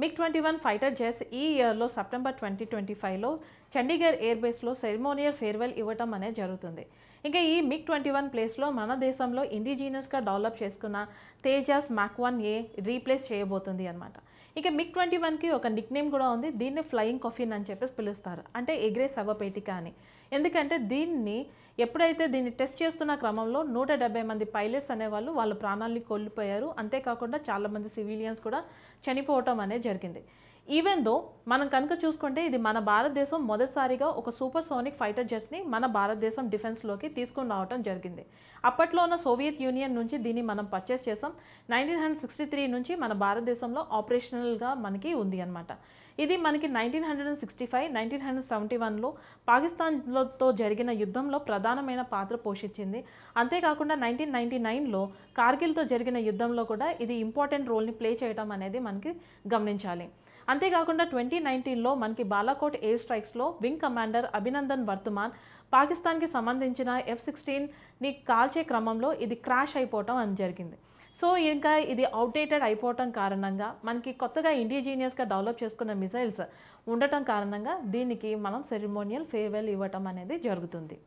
MiG-21 fighter jets ఈ ఇయర్లో September 2025లో చండీగఢ్ ఎయిర్ బేస్లో సెరిమోనియల్ ఫేర్వెల్ ఇవ్వటం అనేది జరుగుతుంది. ఇంకా ఈ MiG-21 ప్లేస్లో మన దేశంలో ఇండిజినస్గా డెవలప్ చేసుకున్న తేజాస్ MAC-1A రీప్లేస్ చేయబోతుంది అనమాట. ఇక MiG-21కి ఒక నిక్ నేమ్ కూడా ఉంది. దీన్ని ఫ్లయింగ్ కాఫిన్ అని చెప్పేసి పిలుస్తారు, అంటే ఎగిరే శవపేటిక అని. ఎందుకంటే ఎప్పుడైతే దీన్ని టెస్ట్ చేస్తున్న క్రమంలో 170 మంది పైలట్స్ అనేవాళ్ళు వాళ్ళ ప్రాణాలని కోల్పోయారు. అంతేకాకుండా చాలామంది సివిలియన్స్ కూడా చనిపోవటం అనేది జరిగింది. ఈవెన్ దో మనం కనుక చూసుకుంటే ఇది మన భారతదేశం మొదటిసారిగా ఒక సూపర్సోనిక్ ఫైటర్ జెట్స్ని మన భారతదేశం డిఫెన్స్లోకి తీసుకుని రావడం జరిగింది. అప్పట్లో ఉన్న సోవియట్ యూనియన్ నుంచి దీన్ని మనం పర్చేస్ చేసాం. 1963 నుంచి మన భారతదేశంలో ఆపరేషనల్గా మనకి ఉంది అనమాట. ఇది మనకి 1965, 1971లో పాకిస్తాన్తో జరిగిన యుద్ధంలో ప్రధానమైన పాత్ర పోషించింది. అంతేకాకుండా 1999లో కార్గిల్తో జరిగిన యుద్ధంలో కూడా ఇది ఇంపార్టెంట్ రోల్ని ప్లే చేయడం అనేది మనకి గమనించాలి. అంతేకాకుండా 2019లో మనకి బాలాకోట్ ఎయిర్ స్ట్రైక్స్లో వింగ్ కమాండర్ అభినందన్ వర్తమాన్ పాకిస్తాన్కి సంబంధించిన F-16ని కాల్చే క్రమంలో ఇది క్రాష్ అయిపోవటం అని జరిగింది. సో ఇంకా ఇది అవుట్డేటెడ్ అయిపోవటం కారణంగా మనకి కొత్తగా ఇండిజినియస్గా డెవలప్ చేసుకున్న మిసైల్స్ ఉండటం కారణంగా దీనికి మనం సెరిమోనియల్ ఫేర్వెల్ ఇవ్వటం అనేది జరుగుతుంది.